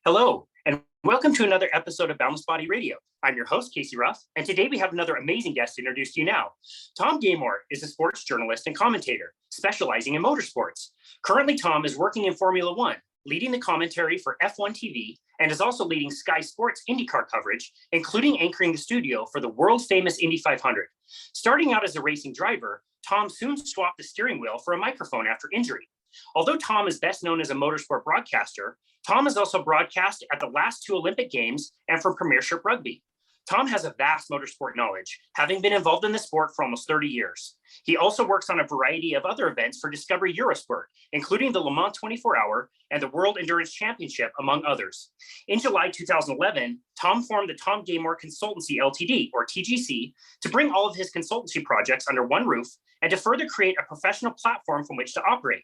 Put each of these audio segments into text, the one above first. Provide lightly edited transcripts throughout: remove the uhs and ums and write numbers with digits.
Hello, and welcome to another episode of Boundless Body Radio. I'm your host, Casey Ruff, and today we have another amazing guest to introduce to you now. Tom Gaymor is a sports journalist and commentator, specializing in motorsports. Currently, Tom is working in Formula One, leading the commentary for F1 TV, and is also leading Sky Sports IndyCar coverage, including anchoring the studio for the world-famous Indy 500. Starting out as a racing driver, Tom soon swapped the steering wheel for a microphone after injury. Although Tom is best known as a motorsport broadcaster, Tom has also broadcast at the last two Olympic Games and for Premiership Rugby. Tom has a vast motorsport knowledge, having been involved in the sport for almost 30 years. He also works on a variety of other events for Discovery Eurosport, including the Le Mans 24-Hour and the World Endurance Championship, among others. In July 2011, Tom formed the Tom Gaymor Consultancy Ltd, or TGC, to bring all of his consultancy projects under one roof and to further create a professional platform from which to operate.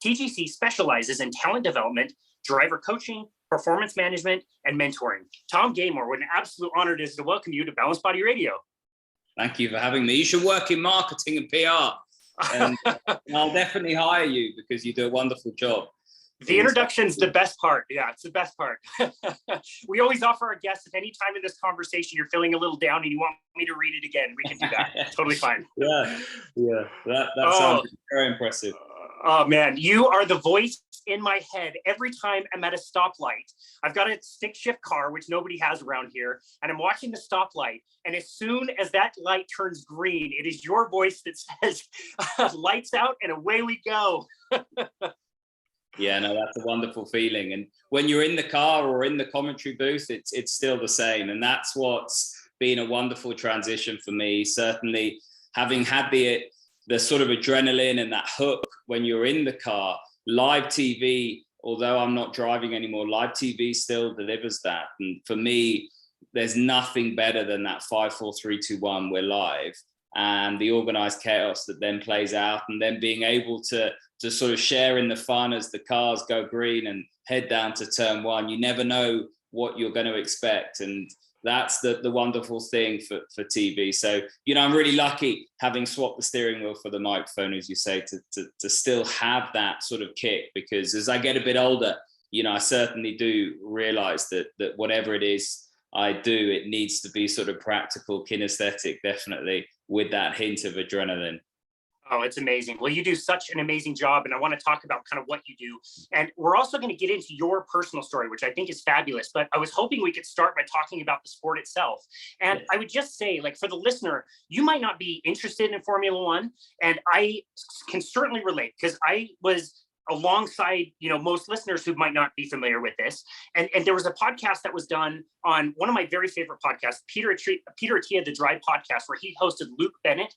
TGC specializes in talent development, driver coaching, performance management, and mentoring. Tom Gaymor, what an absolute honor it is to welcome you to Boundless Body Radio. Thank you for having me. You should work in marketing and PR. And I'll definitely hire you because you do a wonderful job. The introduction's the best part. Yeah, it's the best part. We always offer our guests, if any time in this conversation you're feeling a little down and you want me to read it again, we can do that. Totally fine. Yeah. That sounds very impressive. Oh man, you are the voice in my head every time I'm at a stoplight. I've got a stick shift car, which nobody has around here, and I'm watching the stoplight. And as soon as that light turns green, it is your voice that says, lights out and away we go. Yeah, no, that's a wonderful feeling. And when you're in the car or in the commentary booth, it's still the same. And that's what's been a wonderful transition for me. Certainly having had the sort of adrenaline and that hook when you're in the car, live TV, although I'm not driving anymore, live TV still delivers that. And for me, there's nothing better than that 5, 4, 3, 2, 1, we're live. And the organized chaos that then plays out, and then being able to sort of share in the fun as the cars go green and head down to turn one. You never know what you're going to expect. And that's the wonderful thing for TV. So, I'm really lucky having swapped the steering wheel for the microphone, as you say, to still have that sort of kick, because as I get a bit older, I certainly do realize that whatever it is I do, it needs to be sort of practical, kinesthetic, definitely, with that hint of adrenaline. Oh, it's amazing. Well, you do such an amazing job, and I want to talk about kind of what you do. And we're also going to get into your personal story, which I think is fabulous. But I was hoping we could start by talking about the sport itself. And I would just say, for the listener, you might not be interested in Formula One, and I can certainly relate because I was alongside, most listeners who might not be familiar with this. And there was a podcast that was done on one of my very favorite podcasts, Peter Attia, the Drive podcast, where he hosted Luke Bennett,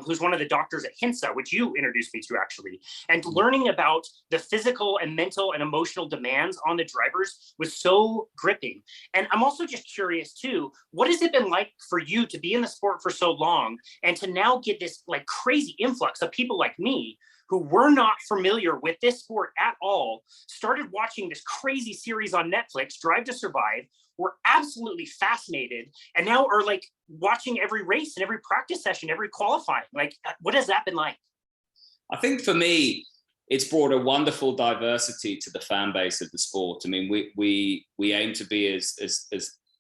who's one of the doctors at HINSA, which you introduced me to actually. And learning about the physical and mental and emotional demands on the drivers was so gripping. And I'm also just curious too, what has it been like for you to be in the sport for so long and to now get this crazy influx of people like me who were not familiar with this sport at all, started watching this crazy series on Netflix, Drive to Survive, were absolutely fascinated, and now are watching every race and every practice session, every qualifying. What has that been like? I think for me, it's brought a wonderful diversity to the fan base of the sport. I mean, we aim to be as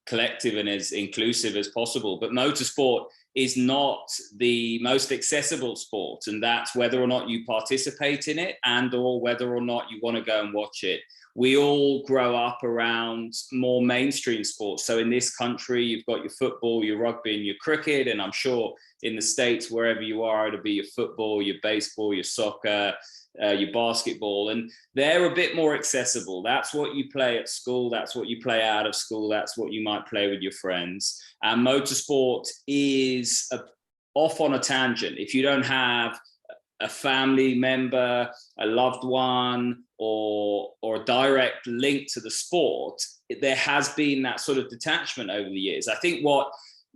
collective and as inclusive as possible, but motorsport is not the most accessible sport, and that's whether or not you participate in it and or whether or not you want to go and watch it. We all grow up around more mainstream sports. So in this country, you've got your football, your rugby, and your cricket, and I'm sure in the States, wherever you are, it'll be your football, your baseball, your soccer, your basketball, and they're a bit more accessible. That's what you play at school. That's what you play out of school. That's what you might play with your friends. And motorsport is off on a tangent. If you don't have a family member, a loved one, or a direct link to the sport, there has been that sort of detachment over the years. I think what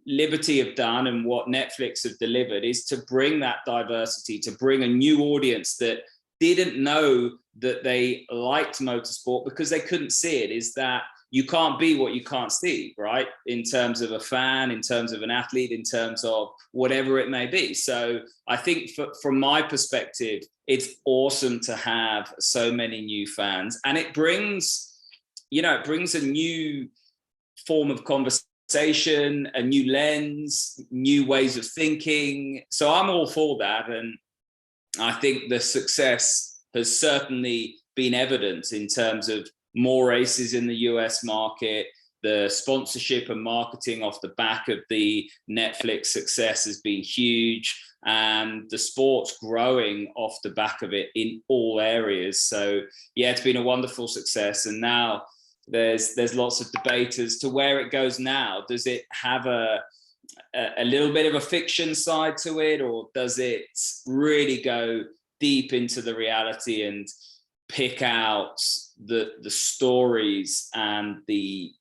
Liberty have done and what Netflix have delivered is to bring that diversity, to bring a new audience that didn't know that they liked motorsport because they couldn't see it, is that you can't be what you can't see, right? In terms of a fan, in terms of an athlete, in terms of whatever it may be. So I think from my perspective, it's awesome to have so many new fans, and it brings it brings a new form of conversation, a new lens, new ways of thinking. So I'm all for that. And I think the success has certainly been evident in terms of more races in the US market. The sponsorship and marketing off the back of the Netflix success has been huge, and the sport's growing off the back of it in all areas. So yeah, it's been a wonderful success. And now there's lots of debate as to where it goes now. Does it have a little bit of a fiction side to it, or does it really go deep into the reality and pick out the stories and the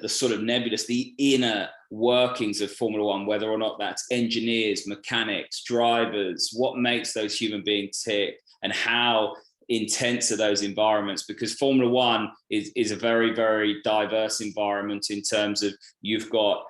sort of nebulous, the inner workings of Formula One, whether or not that's engineers, mechanics, drivers, what makes those human beings tick, and how intense are those environments? Because Formula One is a very, very diverse environment in terms of, you've got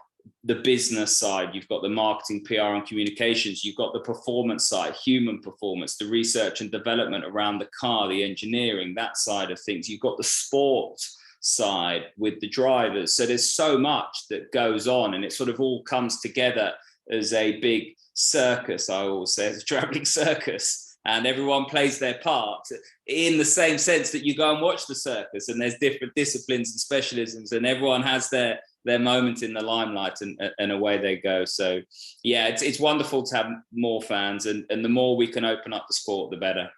the business side, you've got the marketing, PR and communications, you've got the performance side, human performance, the research and development around the car, the engineering, that side of things. You've got the sport side with the drivers. So there's so much that goes on, and it sort of all comes together as a big circus. I always say it's a traveling circus, and everyone plays their part in the same sense that you go and watch the circus, and there's different disciplines and specialisms, and everyone has their moment in the limelight, and away they go. So yeah, it's wonderful to have more fans, and the more we can open up the sport, the better.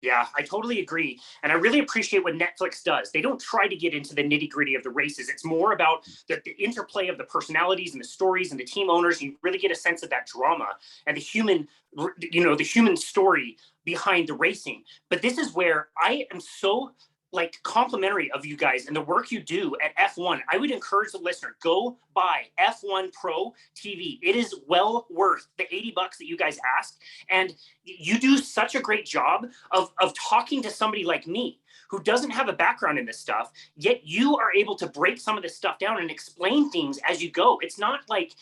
Yeah, I totally agree. And I really appreciate what Netflix does. They don't try to get into the nitty gritty of the races. It's more about the interplay of the personalities and the stories and the team owners. You really get a sense of that drama and the human, the human story behind the racing. But this is where I am so complimentary of you guys and the work you do at F1. I would encourage the listener, go buy F1 Pro TV. It is well worth the $80 that you guys asked. And you do such a great job of talking to somebody like me who doesn't have a background in this stuff, yet you are able to break some of this stuff down and explain things as you go. It's not like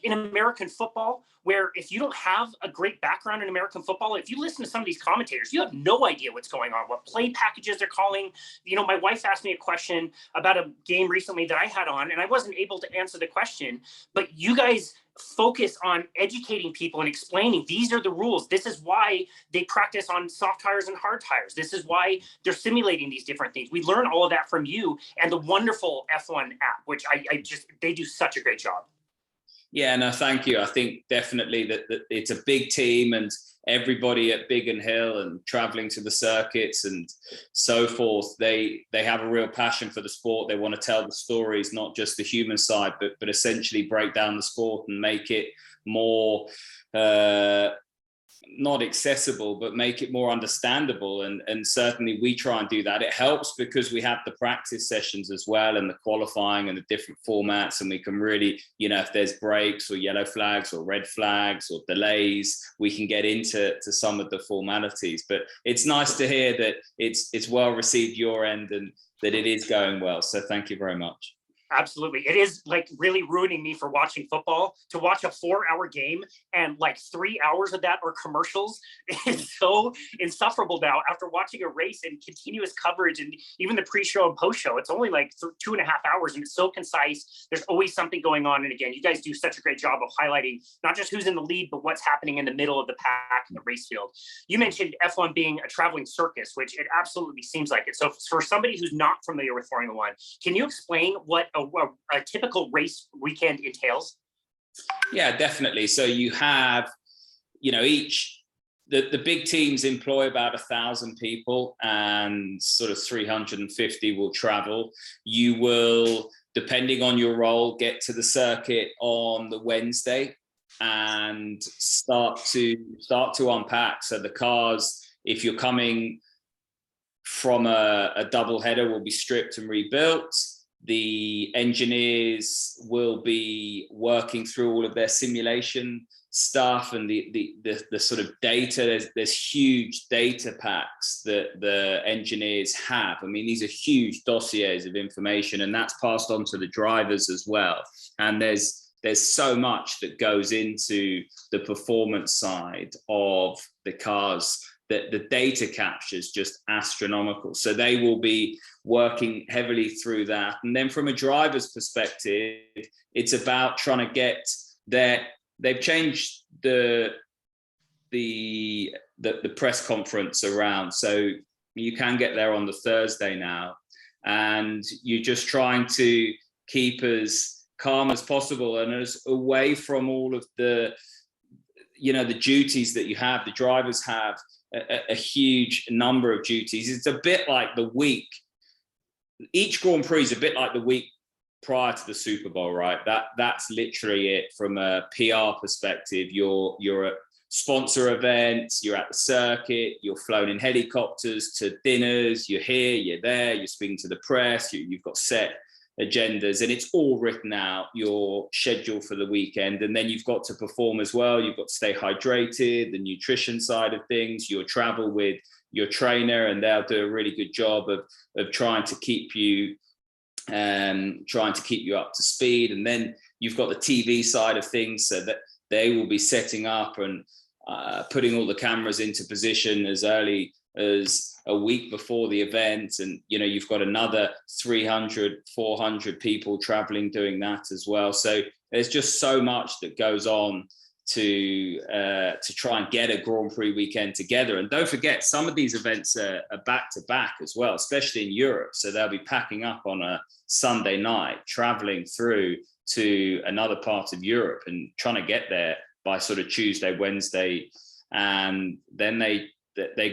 in American football, where if you don't have a great background in American football, if you listen to some of these commentators, you have no idea what's going on, what play packages they're calling. My wife asked me a question about a game recently that I had on, and I wasn't able to answer the question, but you guys focus on educating people and explaining these are the rules. This is why they practice on soft tires and hard tires. This is why they're simulating these different things. We learn all of that from you and the wonderful F1 app, which they do such a great job. Yeah, no, thank you. I think definitely that it's a big team, and everybody at Biggin Hill and traveling to the circuits and so forth, they have a real passion for the sport. They want to tell the stories, not just the human side, but essentially break down the sport and make it more not accessible, but make it more understandable. And certainly we try and do that. It helps because we have the practice sessions as well, and the qualifying and the different formats, and we can really, if there's breaks or yellow flags or red flags or delays, we can get into some of the formalities. But it's nice to hear that it's well received your end and that it is going well. So thank you very much. Absolutely. It is really ruining me for watching football. To watch a 4-hour game and 3 hours of that are commercials is so insufferable now after watching a race and continuous coverage, and even the pre-show and post-show. It's only 2.5 hours, and it's so concise. There's always something going on. And again, you guys do such a great job of highlighting not just who's in the lead, but what's happening in the middle of the pack in the race field. You mentioned F1 being a traveling circus, which it absolutely seems like it. So for somebody who's not familiar with Formula One, can you explain what a typical race weekend entails? Yeah, definitely. So you have, the big teams employ about 1,000 people, and sort of 350 will travel. You will, depending on your role, get to the circuit on the Wednesday and start to unpack. So the cars, if you're coming from a double header, will be stripped and rebuilt. The engineers will be working through all of their simulation stuff and the sort of data. There's huge data packs that the engineers have. I mean, these are huge dossiers of information, and that's passed on to the drivers as well. And there's so much that goes into the performance side of the cars the data capture is just astronomical. So they will be working heavily through that. And then from a driver's perspective, it's about trying to get they've changed the press conference around. So you can get there on the Thursday now, and you're just trying to keep as calm as possible and as away from all of the duties that you have. The drivers have a huge number of duties. It's a bit like the week. Each Grand Prix is a bit like the week prior to the Super Bowl, right? That's literally it from a PR perspective. You're at sponsor events, you're at the circuit, you're flown in helicopters to dinners, you're here, you're there, you're speaking to the press, you've got set agendas, and it's all written out, your schedule for the weekend. And then you've got to perform as well. You've got to stay hydrated, the nutrition side of things, your travel with your trainer, and they'll do a really good job of trying to keep you up to speed. And then you've got the TV side of things, so that they will be setting up and putting all the cameras into position as early as a week before the event. And you've got another 300, 400 people traveling doing that as well. So there's just so much that goes on to try and get a Grand Prix weekend together. And don't forget, some of these events are back to back as well, especially in Europe. So they'll be packing up on a Sunday night, traveling through to another part of Europe and trying to get there by sort of Tuesday, Wednesday, and then they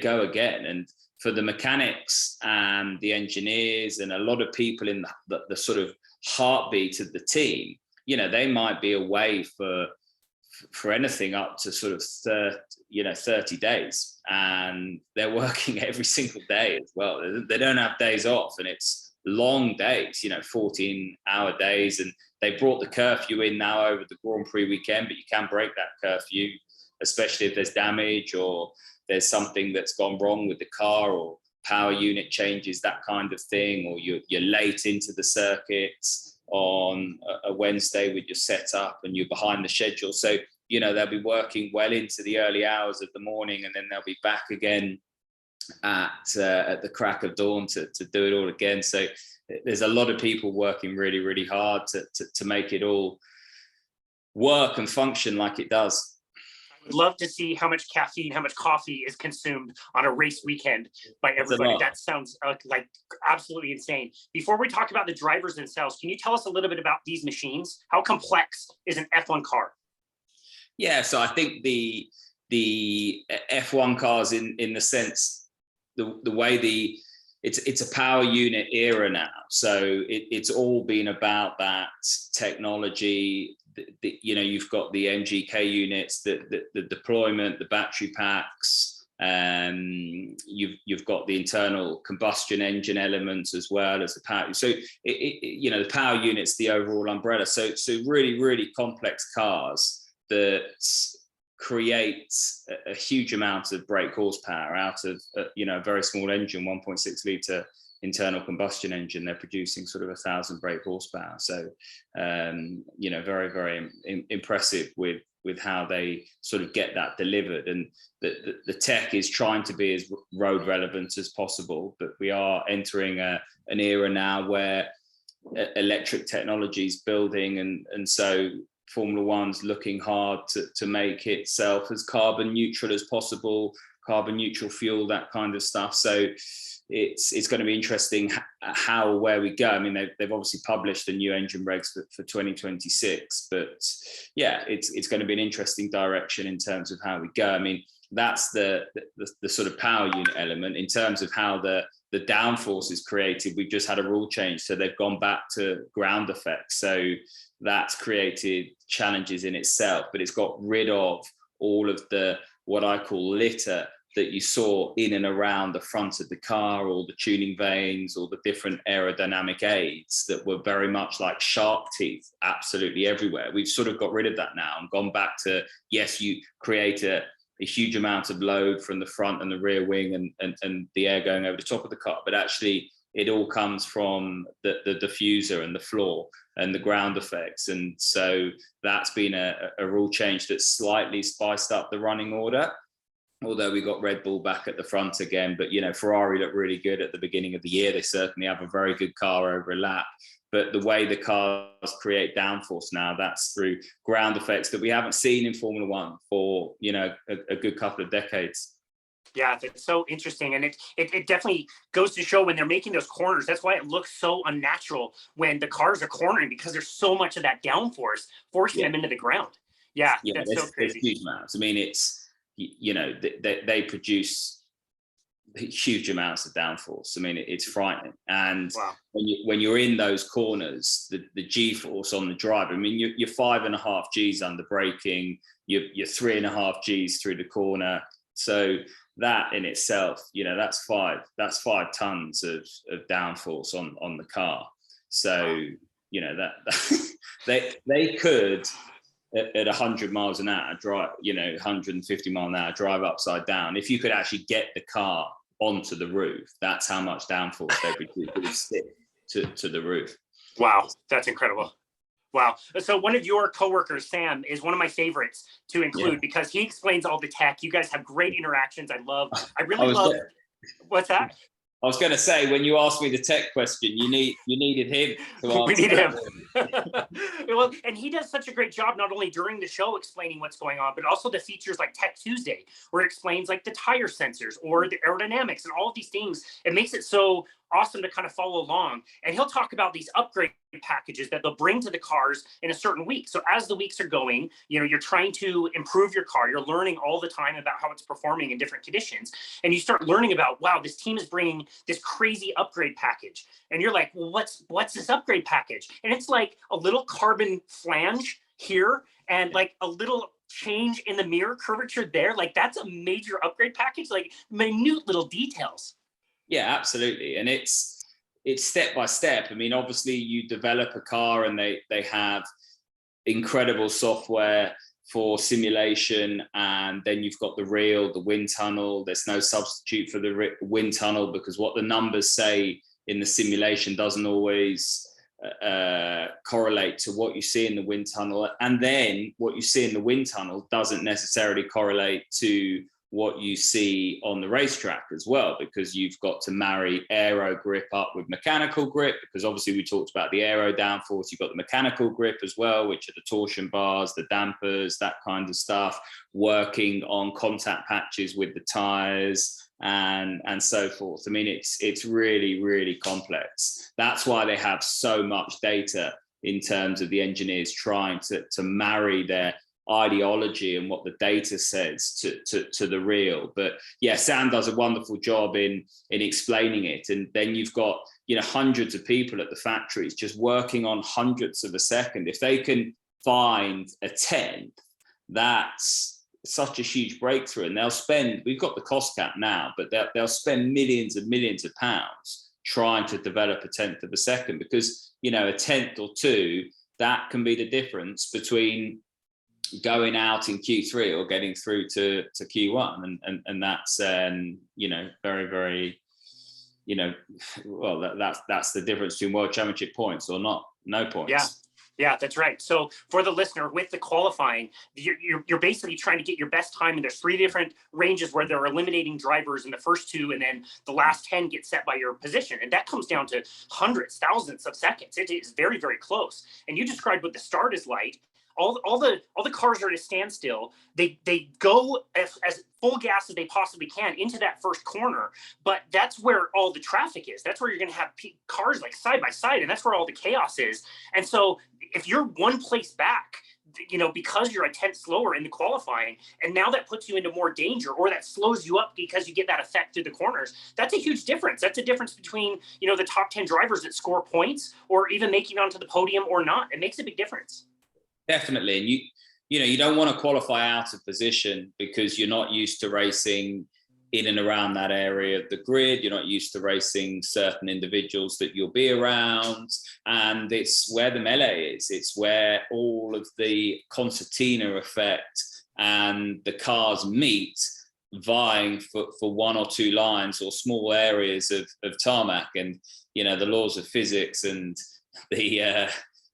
go again. And for the mechanics and the engineers and a lot of people in the sort of heartbeat of the team, they might be away for anything up to sort of 30 days, and they're working every single day as well. They don't have days off, and it's long days, 14-hour days. And they brought the curfew in now over the Grand Prix weekend, but you can break that curfew, especially if there's damage or there's something that's gone wrong with the car or power unit changes, that kind of thing, or you're late into the circuits on a Wednesday with your setup and you're behind the schedule. So, they'll be working well into the early hours of the morning, and then they'll be back again at the crack of dawn to do it all again. So there's a lot of people working really, really hard to make it all work and function like it does. I would love to see how much caffeine, how much coffee is consumed on a race weekend by everybody. That sounds like absolutely insane. Before we talk about the drivers themselves, can you tell us a little bit about these machines? How complex is an F1 car? Yeah, so I think the F1 cars, in the sense, the way it's a power unit era now. So it's all been about that technology. You've got the MGK units, the deployment, the battery packs, you've got the internal combustion engine elements as well as the power. So the power unit's the overall umbrella. So really, really complex cars that creates a huge amount of brake horsepower out of a very small engine, 1.6 litre internal combustion engine. They're producing sort of 1,000 brake horsepower. So very, very impressive with how they sort of get that delivered. And the tech is trying to be as road relevant as possible, but we are entering an era now where electric technology is building, and so Formula One's looking hard to make itself as carbon neutral as possible, carbon neutral fuel, that kind of stuff. So it's going to be interesting where we go. I mean, they've obviously published the new engine regs for 2026, but yeah, it's going to be an interesting direction in terms of how we go. I mean, that's the sort of power unit element. In terms of how the downforce is created, we've just had a rule change, so they've gone back to ground effects. So that's created challenges in itself, but it's got rid of all of the what I call litter that you saw in and around the front of the car, all the tuning vanes, all the different aerodynamic aids that were very much like shark teeth absolutely everywhere. We've sort of got rid of that now and gone back to, yes, you create a huge amount of load from the front and the rear wing and the air going over the top of the car, but actually it all comes from the diffuser and the floor and the ground effects. And so that's been a rule change that's slightly spiced up the running order. although we got Red Bull back at the front again. But, you know, Ferrari looked really good at the beginning of the year. They certainly have a very good car over a lap. But the way the cars create downforce now, that's through ground effects that we haven't seen in Formula One for, you know, a good couple of decades. Yeah, that's so interesting. And it definitely goes to show when they're making those corners, that's why it looks so unnatural when the cars are cornering, because there's so much of that downforce forcing them into the ground. Yeah, that's so crazy. Huge amounts. I mean, it's, you know, they produce huge amounts of downforce. I mean, it's frightening. And wow. when you're in those corners, the G-force on the driver, I mean, you're 5.5 Gs under braking, you're 3.5 Gs through the corner. So that in itself, you know, that's 5 tons of downforce on the car. So, you know, that they could at 100 miles an hour drive, you know, 150 mile an hour drive upside down. If you could actually get the car onto the roof, that's how much downforce they would stick to the roof. Wow, that's incredible. Wow. So one of your coworkers, Sam, is one of my favorites to include because he explains all the tech. You guys have great interactions. I really love. What's that? I was going to say, when you asked me the tech question, you needed him to answer. We need him. Well, and he does such a great job, not only during the show explaining what's going on, but also the features like Tech Tuesday, where it explains like the tire sensors or the aerodynamics and all of these things. It makes it so awesome to kind of follow along. And he'll talk about these upgrade packages that they'll bring to the cars in a certain week. So as the weeks are going, you know, you're trying to improve your car. You're learning all the time about how it's performing in different conditions. And you start learning about, wow, this team is bringing this crazy upgrade package. And you're like, well, what's this upgrade package? And it's like a little carbon flange here and like a little change in the mirror curvature there. Like that's a major upgrade package, like minute little details. Yeah, absolutely. And it's step by step. I mean, obviously you develop a car and they have incredible software for simulation, and then you've got the wind tunnel. There's no substitute for the wind tunnel, because what the numbers say in the simulation doesn't always correlate to what you see in the wind tunnel. And then what you see in the wind tunnel doesn't necessarily correlate to what you see on the racetrack as well, because you've got to marry aero grip up with mechanical grip, because obviously we talked about the aero downforce. You've got the mechanical grip as well, which are the torsion bars, the dampers, that kind of stuff, working on contact patches with the tires and so forth. I mean, it's really, really complex. That's why they have so much data in terms of the engineers trying to marry their ideology and what the data says to the real. But yeah, Sam does a wonderful job in explaining it. And then you've got, you know, hundreds of people at the factories just working on hundredths of a second. If they can find a tenth, that's such a huge breakthrough. And we've got the cost cap now, but they'll spend millions and millions of pounds trying to develop a tenth of a second, because, you know, a tenth or two, that can be the difference between going out in Q3 or getting through to Q1, and that's you know, very, very, you know, well, that's the difference between World Championship points or no points. Yeah, that's right. So for the listener, with the qualifying, you're basically trying to get your best time, and there's 3 different ranges where they're eliminating drivers in the first 2, and then the last 10 get set by your position, and that comes down to hundreds, thousands of seconds. It is very, very close. And you described what the start is like. All the cars are at a standstill. They go as full gas as they possibly can into that first corner, but that's where all the traffic is. That's where you're going to have cars like side by side, and that's where all the chaos is. And so if you're one place back, you know, because you're a tenth slower in the qualifying, and now that puts you into more danger, or that slows you up because you get that effect through the corners, that's a huge difference. That's a difference between, you know, the top 10 drivers that score points or even making it onto the podium or not. It makes a big difference. Definitely. And you know, you don't want to qualify out of position because you're not used to racing in and around that area of the grid. You're not used to racing certain individuals that you'll be around. And it's where the melee is. It's where all of the concertina effect and the cars meet, vying for 1 or 2 lines or small areas of tarmac. And, you know, the laws of physics and the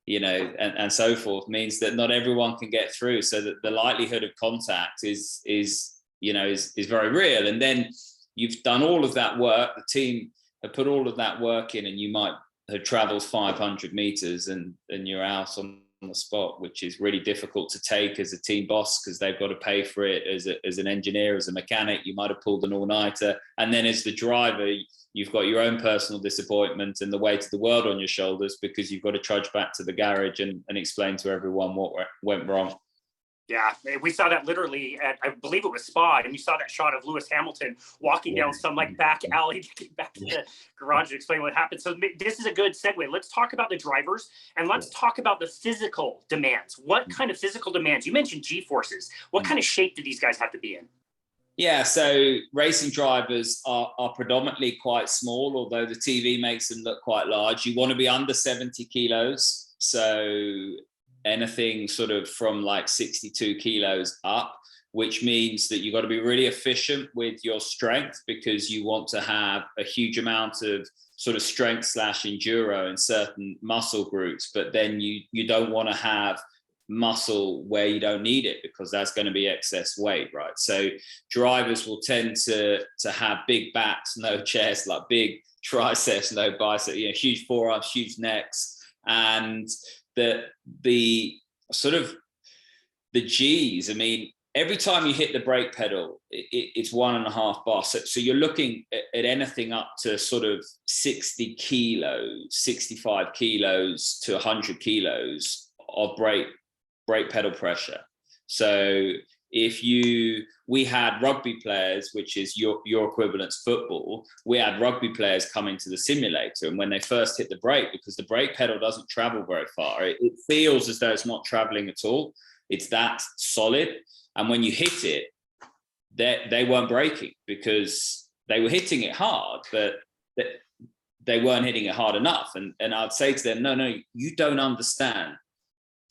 you know, and so forth means that not everyone can get through, so that the likelihood of contact is is very real. And then you've done all of that work, the team have put all of that work in, and you might have traveled 500 meters and you're out on the spot, which is really difficult to take as a team boss, because they've got to pay for it. As an engineer, as a mechanic, you might have pulled an all-nighter, and then as the driver, you've got your own personal disappointment and the weight of the world on your shoulders, because you've got to trudge back to the garage and explain to everyone what went wrong. Yeah, we saw that literally at, I believe it was Spa, and you saw that shot of Lewis Hamilton walking down some like back alley to get back to the garage to explain what happened. So this is a good segue. Let's talk about the drivers, and let's talk about the physical demands. What kind of physical demands? You mentioned G-forces. What kind of shape do these guys have to be in? Yeah, so racing drivers are predominantly quite small, although the TV makes them look quite large. You want to be under 70 kilos. So anything sort of from like 62 kilos up, which means that you've got to be really efficient with your strength, because you want to have a huge amount of sort of strength / enduro in certain muscle groups, but then you don't want to have muscle where you don't need it, because that's going to be excess weight, right? So drivers will tend to have big backs, no chest, like big triceps, no biceps, huge forearms, huge necks, and the sort of the G's. I mean, every time you hit the brake pedal, it's 1.5 bar. So you're looking at anything up to sort of 60 kilos, 65 kilos to 100 kilos of brake pedal pressure. So we had rugby players, which is your equivalent's football. We had rugby players come into the simulator, and when they first hit the brake, because the brake pedal doesn't travel very far, it feels as though it's not traveling at all. It's that solid. And when you hit it, they weren't braking, because they were hitting it hard, but they weren't hitting it hard enough. And I'd say to them, no, you don't understand.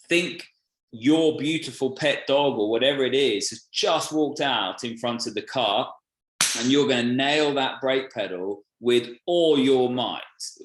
Think your beautiful pet dog or whatever it is has just walked out in front of the car, and you're going to nail that brake pedal with all your might.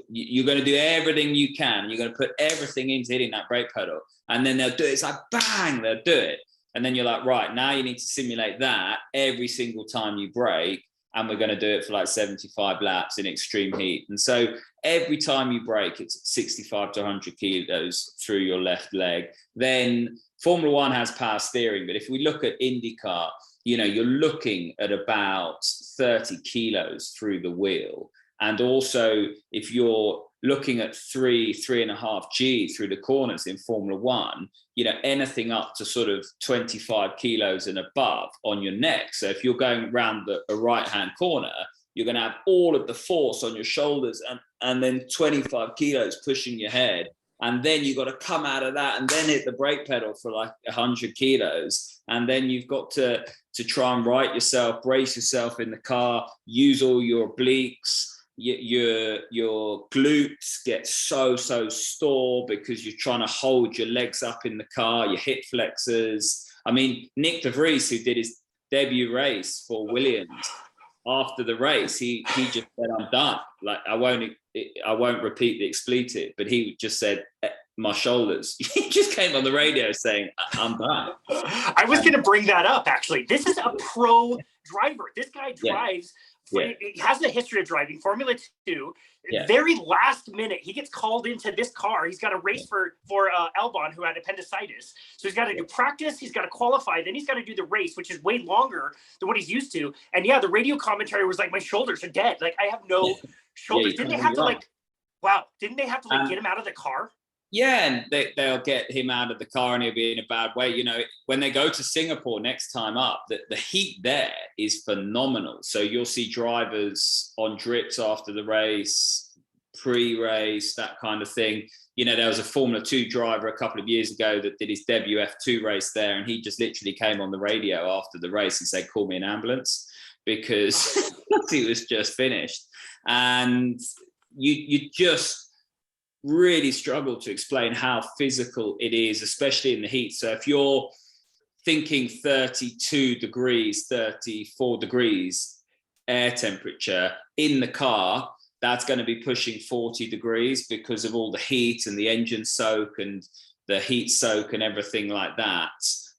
You're going to do everything you can. You're going to put everything into hitting that brake pedal, and then they'll do it. It's like bang, they'll do it. And then you're like, right, now you need to simulate that every single time you brake, and we're going to do it for like 75 laps in extreme heat. And so every time you brake, it's 65 to 100 kilos through your left leg. Then Formula One has power steering, but if we look at IndyCar, you're looking at about 30 kilos through the wheel. And also, if you're looking at 3.5 G through the corners in Formula One, anything up to sort of 25 kilos and above on your neck. So if you're going around a right-hand corner, you're going to have all of the force on your shoulders and then 25 kilos pushing your head. And then you've got to come out of that and then hit the brake pedal for like 100 kilos. And then you've got to try and right yourself, brace yourself in the car, use all your obliques. Your glutes get so sore because you're trying to hold your legs up in the car, your hip flexors. I mean, Nick de Vries, who did his debut race for Williams, after the race, he just said, "I'm done. Like I won't repeat the expletive," but he just said, "My shoulders." He just came on the radio saying, "I'm done." I was going to bring that up. Actually, this is a pro driver. This guy drives. Yeah. He has a history of driving Formula 2. Yeah. Very last minute, he gets called into this car. He's got to race for Albon, who had appendicitis. So he's got to do practice. He's got to qualify. Then he's got to do the race, which is way longer than what he's used to. And yeah, the radio commentary was like, "My shoulders are dead. Like I have no shoulders." Didn't they have to get him out of the car? Yeah, and they'll get him out of the car and he'll be in a bad way. When they go to Singapore next time up, the heat there is phenomenal. So you'll see drivers on drips after the race, pre-race, that kind of thing. There was a Formula 2 driver a couple of years ago that did his debut F2 race there, and he just literally came on the radio after the race and said, "Call me an ambulance," because he was just finished. And you just really struggle to explain how physical it is, especially in the heat. So if you're thinking 32 degrees, 34 degrees air temperature in the car, that's going to be pushing 40 degrees because of all the heat and the engine soak and the heat soak and everything like that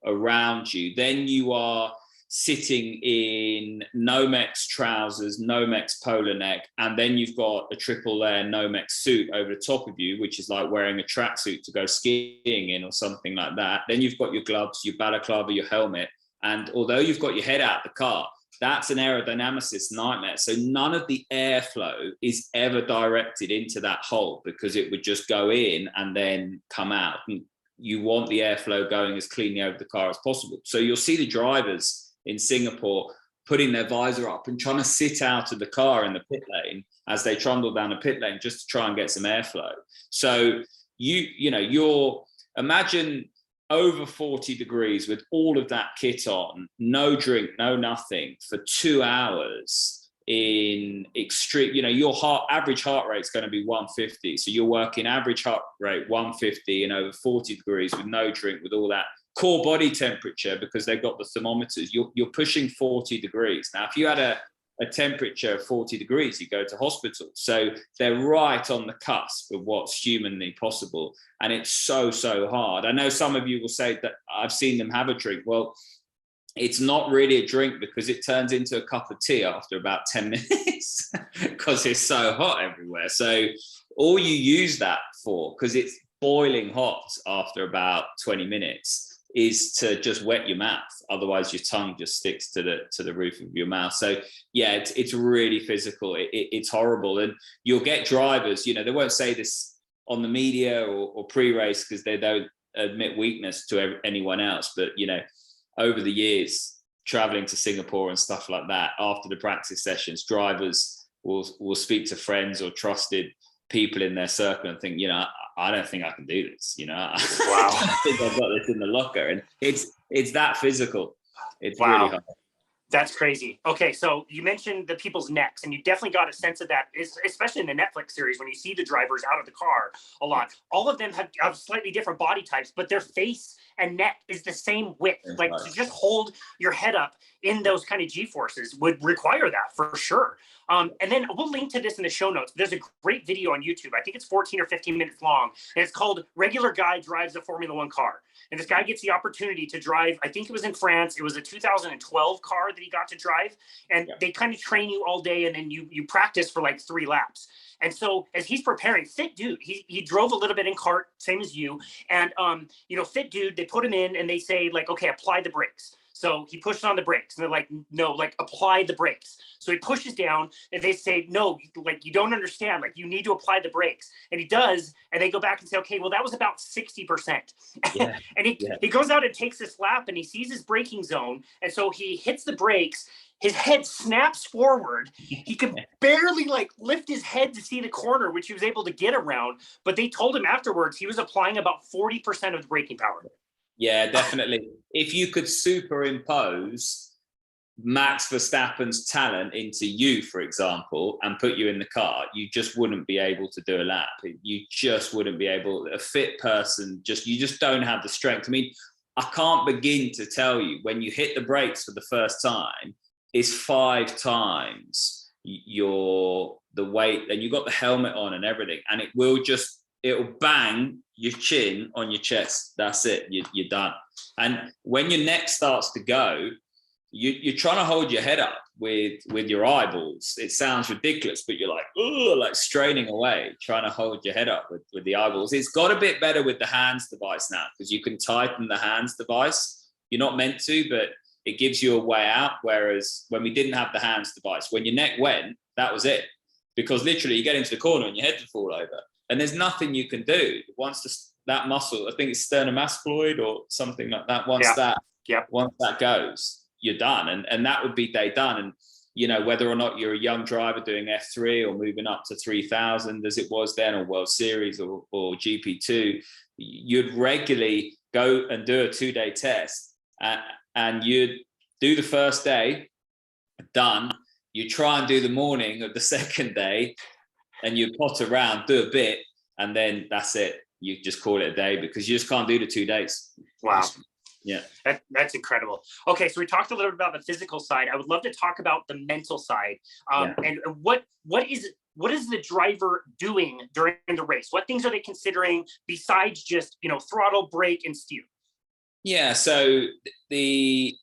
around you. Then you are sitting in Nomex trousers, Nomex polo neck, and then you've got a triple layer Nomex suit over the top of you, which is like wearing a tracksuit to go skiing in or something like that. Then you've got your gloves, your balaclava, your helmet. And although you've got your head out the car, that's an aerodynamicist nightmare. So none of the airflow is ever directed into that hole, because it would just go in and then come out. And you want the airflow going as cleanly over the car as possible. So you'll see the drivers in Singapore putting their visor up and trying to sit out of the car in the pit lane as they trundle down the pit lane just to try and get some airflow. So you're imagine over 40 degrees with all of that kit on, no drink, no nothing, for 2 hours in extreme, your average heart rate is going to be 150. So you're working average heart rate 150 and over 40 degrees with no drink, with all that core body temperature, because they've got the thermometers, you're pushing 40 degrees. Now, if you had a temperature of 40 degrees, you go to hospital. So they're right on the cusp of what's humanly possible. And it's so, so hard. I know some of you will say that I've seen them have a drink. Well, it's not really a drink, because it turns into a cup of tea after about 10 minutes because it's so hot everywhere. So all you use that for, because it's boiling hot after about 20 minutes, is to just wet your mouth. Otherwise your tongue just sticks to the roof of your mouth. So yeah, it's really physical. It's horrible. And you'll get drivers, they won't say this on the media or pre-race because they don't admit weakness to anyone else. But, over the years, traveling to Singapore and stuff like that, after the practice sessions, drivers will speak to friends or trusted people in their circle and think, I don't think I can do this. Wow. I think I've got this in the locker. And it's that physical. It's really hard. That's crazy. Okay, so you mentioned the people's necks, and you definitely got a sense of that, especially in the Netflix series, when you see the drivers out of the car a lot. All of them have slightly different body types, but their face and neck is the same width. Like, to just hold your head up in those kind of G-forces would require that for sure. And then we'll link to this in the show notes. There's a great video on YouTube. I think it's 14 or 15 minutes long, and it's called Regular Guy Drives a Formula One Car. And this guy gets the opportunity to drive, I think it was in France, it was a 2012 car that he got to drive. And they kind of train you all day, and then you practice for like 3 laps. And so as he's preparing, fit dude, he drove a little bit in kart, same as you. And, fit dude, they put him in and they say like, okay, apply the brakes. So he pushes on the brakes, and they're like, no, like apply the brakes. So he pushes down, and they say, no, like you don't understand, like you need to apply the brakes. And he does, and they go back and say, okay, well, that was about 60%. Yeah. And he goes out and takes this lap, and he sees his braking zone. And so he hits the brakes. His head snaps forward. He could barely like lift his head to see the corner, which he was able to get around. But they told him afterwards he was applying about 40% of the braking power. Yeah, definitely. If you could superimpose Max Verstappen's talent into you, for example, and put you in the car, you just wouldn't be able to do a lap. You just wouldn't be able. A fit person, you just don't have the strength. I mean, I can't begin to tell you, when you hit the brakes for the first time, it's 5 times the weight, and you've got the helmet on and everything, and it'll bang your chin on your chest. That's it. You're done. And when your neck starts to go, you're trying to hold your head up with your eyeballs. It sounds ridiculous, but you're like, oh, like straining away, trying to hold your head up with the eyeballs. It's got a bit better with the hands device now, because you can tighten the hands device. You're not meant to, but it gives you a way out. Whereas when we didn't have the hands device, when your neck went, that was it. Because literally you get into the corner and your head would fall over. And there's nothing you can do. Once that muscle, I think it's sternum-masculoid or something like that. Once that goes, you're done. And that would be day done. And, whether or not you're a young driver doing F3 or moving up to 3000 as it was then, or World Series or GP2, you'd regularly go and do a 2-day test. And you'd do the first day, done. You try and do the morning of the second day, and you pot around, do a bit, and then that's it. You just call it a day, because you just can't do the 2 days. Wow. Yeah. That's incredible. Okay, so we talked a little bit about the physical side. I would love to talk about the mental side. And what is the driver doing during the race? What things are they considering besides just, throttle, brake, and steer? Yeah, so the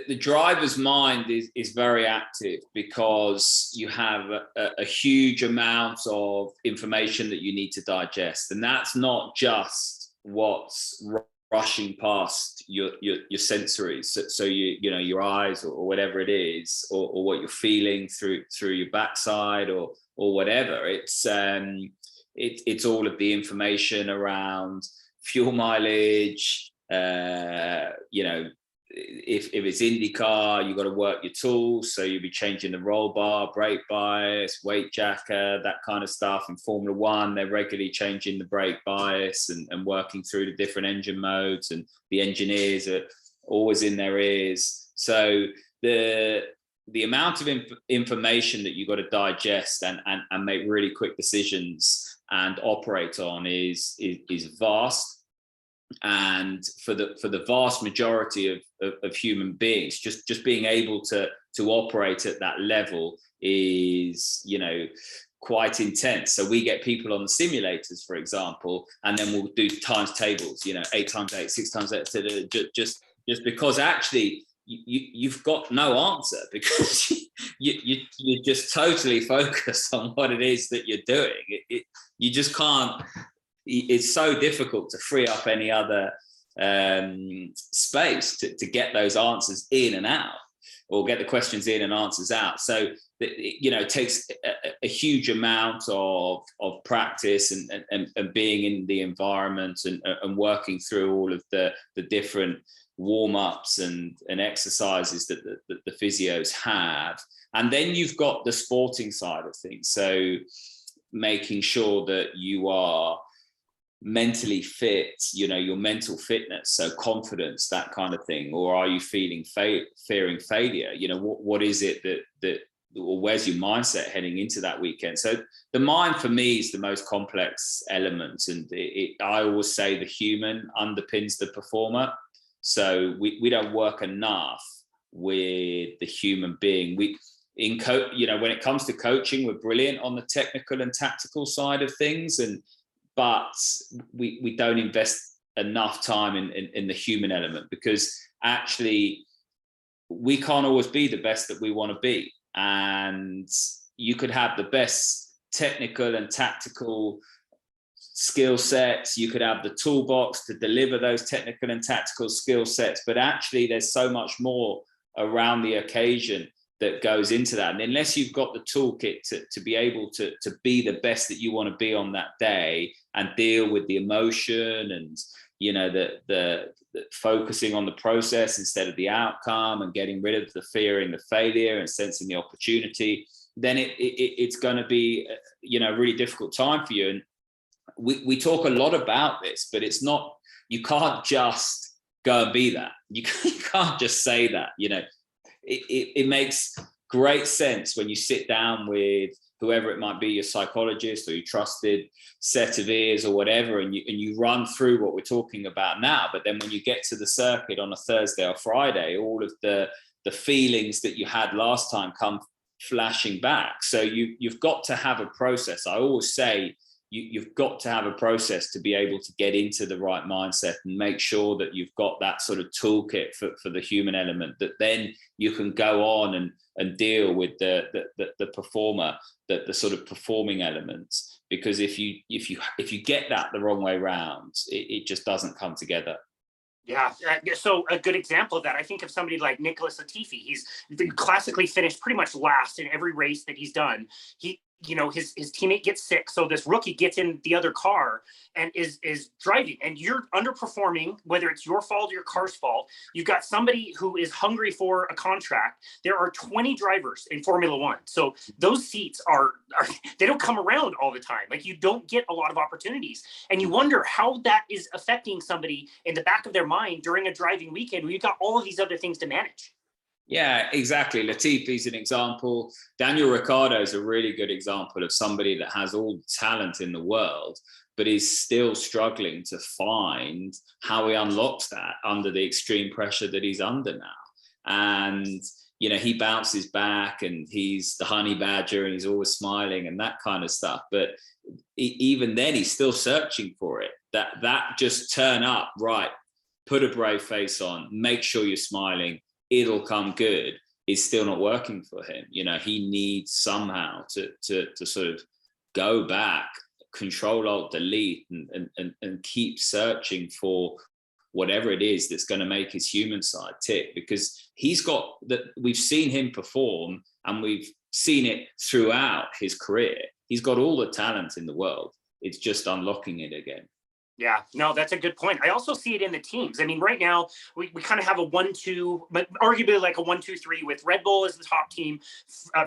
the driver's mind is very active because you have a huge amount of information that you need to digest, and that's not just what's rushing past your sensories. So you know, your eyes or whatever it is, or what you're feeling through your backside or whatever. It's all of the information around fuel mileage. You know, if it's IndyCar, you've got to work your tools, so you'll be changing the roll bar, brake bias, weight jacker, that kind of stuff. In Formula One, they're regularly changing the brake bias and working through the different engine modes, and the engineers are always in their ears. So the amount of information that you've got to digest and make really quick decisions and operate on is vast. And for the vast majority of human beings, just being able to operate at that level is, you know, quite intense. So we get people on the simulators, for example, and then we'll do times tables, you know, 8 times 8, 6 times 8, just because actually you've got no answer, because you're just totally focused on what it is that you're doing. You just can't. It's so difficult to free up any other space to get those answers in and out, or get the questions in and answers out. So, you know, it takes a huge amount of practice and being in the environment and working through all of the different warm-ups and exercises that the physios have. And then you've got the sporting side of things. So making sure that you are mentally fit, you know, your mental fitness, so confidence, that kind of thing. Or are you feeling fearing failure? You know, what is it that or where's your mindset heading into that weekend? So the mind for me is the most complex element, and I always say the human underpins the performer. So we don't work enough with the human being. You know, when it comes to coaching, we're brilliant on the technical and tactical side of things, but we don't invest enough time in the human element, because actually we can't always be the best that we want to be. And you could have the best technical and tactical skill sets, you could have the toolbox to deliver those technical and tactical skill sets, but actually there's so much more around the occasion that goes into that. And unless you've got the toolkit to be able to be the best that you want to be on that day, and deal with the emotion, and, you know, the focusing on the process instead of the outcome, and getting rid of the fearing the failure and sensing the opportunity, then it's going to be, you know, a really difficult time for you. And we talk a lot about this, but it's not, you can't just go and be that. You can't just say that, you know. It makes great sense when you sit down with whoever it might be, your psychologist or your trusted set of ears or whatever, and you run through what we're talking about now. But then when you get to the circuit on a Thursday or Friday, all of the feelings that you had last time come flashing back. So you've got to have a process. I always say you've got to have a process to be able to get into the right mindset and make sure that you've got that sort of toolkit for the human element, that then you can go on and deal with the performer, the sort of performing elements. Because if you get that the wrong way round, it just doesn't come together. Yeah, so a good example of that, I think of somebody like Nicholas Latifi. He's classically finished pretty much last in every race that he's done. You know, his teammate gets sick, so this rookie gets in the other car and is driving, and you're underperforming, whether it's your fault or your car's fault. You've got somebody who is hungry for a contract. There are 20 drivers in Formula One, so those seats are they don't come around all the time. Like, you don't get a lot of opportunities, and you wonder how that is affecting somebody in the back of their mind during a driving weekend where you've got all of these other things to manage. Yeah, exactly. Latifi's an example. Daniel Ricciardo is a really good example of somebody that has all the talent in the world, but is still struggling to find how he unlocks that under the extreme pressure that he's under now. And, you know, he bounces back, and he's the honey badger, and he's always smiling and that kind of stuff. But even then, he's still searching for it. That just turn up, right, put a brave face on, make sure you're smiling. it'll come good is still not working for him. You know, he needs somehow to sort of go back, Control Alt Delete, and keep searching for whatever it is that's going to make his human side tick, because he's got that. We've seen him perform, and we've seen it throughout his career. He's got all the talent in the world. It's just unlocking it again. Yeah, no, that's a good point. I also see it in the teams. I mean, right now we kind of have a 1-2, but arguably like a 1-2-3 with Red Bull as the top team,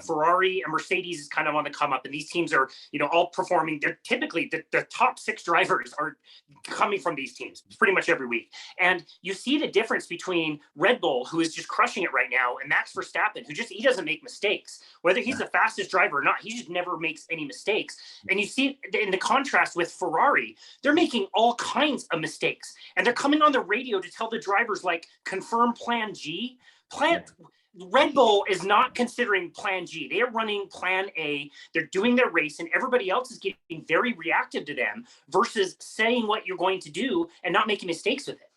Ferrari and Mercedes is kind of on the come up, and these teams are, you know, all performing. They're typically the top 6 drivers are coming from these teams pretty much every week. And you see the difference between Red Bull, who is just crushing it right now, and Max Verstappen, who he doesn't make mistakes. Whether he's the fastest driver or not, he just never makes any mistakes. And you see in the contrast with Ferrari, they're making all kinds of mistakes, and they're coming on the radio to tell the drivers, like, confirm plan G. Red Bull is not considering plan G. They are running plan A. They're doing their race, and everybody else is getting very reactive to them versus saying what you're going to do and not making mistakes with it.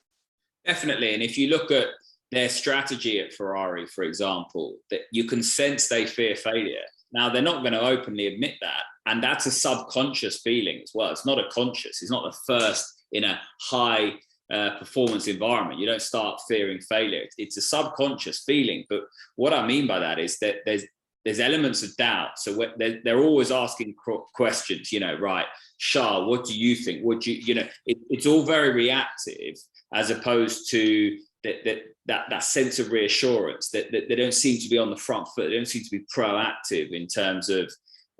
Definitely. And if you look at their strategy at Ferrari, for example, that you can sense they fear failure. Now, they're not going to openly admit that. And that's a subconscious feeling as well. It's not a conscious. It's not the first in a high performance environment. You don't start fearing failure. It's a subconscious feeling. But what I mean by that is that there's elements of doubt. So they're always asking questions, you know, right, Charles, what do you think? It's all very reactive, as opposed to that sense of reassurance that they don't seem to be on the front foot. They don't seem to be proactive in terms of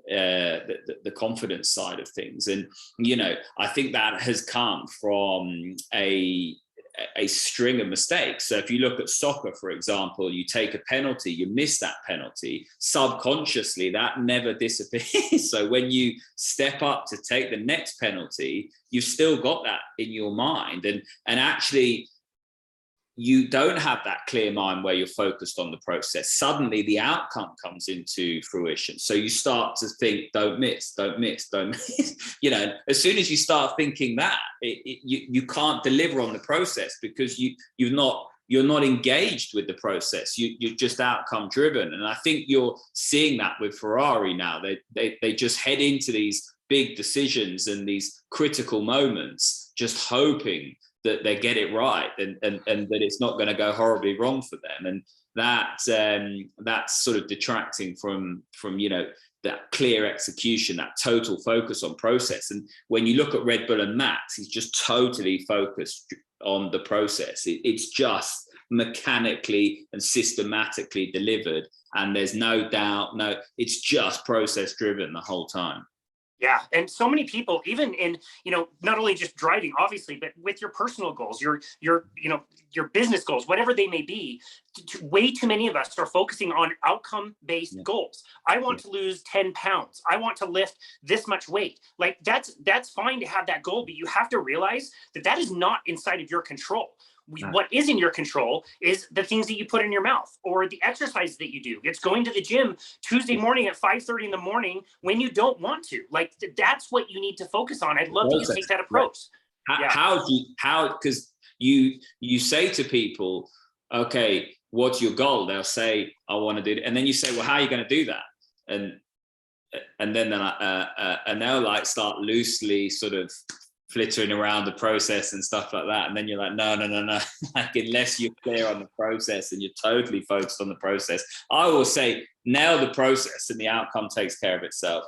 the confidence side of things. And, you know, I think that has come from a string of mistakes. So if you look at soccer, for example, you take a penalty, you miss that penalty, subconsciously that never disappears. So when you step up to take the next penalty, you've still got that in your mind. And actually, you don't have that clear mind where you're focused on the process. Suddenly the outcome comes into fruition. So you start to think, don't miss, don't miss, don't miss. You know, as soon as you start thinking that, you can't deliver on the process, because you're not engaged with the process. You're just outcome driven. And I think you're seeing that with Ferrari now. They just head into these big decisions and these critical moments, just hoping that they get it right and that it's not going to go horribly wrong for them. And that's sort of detracting from you know, that clear execution, that total focus on process. And when you look at Red Bull and Max, he's just totally focused on the process. It's just mechanically and systematically delivered, and there's no doubt, it's just process driven the whole time. Yeah. And so many people, even in, you know, not only just driving, obviously, but with your personal goals, your business goals, whatever they may be, way too many of us are focusing on outcome-based goals. I want to lose 10 pounds. I want to lift this much weight. Like, that's fine to have that goal, but you have to realize that is not inside of your control. What is in your control is the things that you put in your mouth, or the exercises that you do. It's going to the gym Tuesday morning at 5:30 in the morning when you don't want to. Like, that's what you need to focus on. I'd love you to take that approach. How because you say to people, okay, what's your goal? They'll say, I want to do it. And then you say, well, how are you going to do that? And then they'll like start loosely sort of flittering around the process and stuff like that. And then you're like, no. Like, unless you're clear on the process and you're totally focused on the process, I will say, nail the process and the outcome takes care of itself.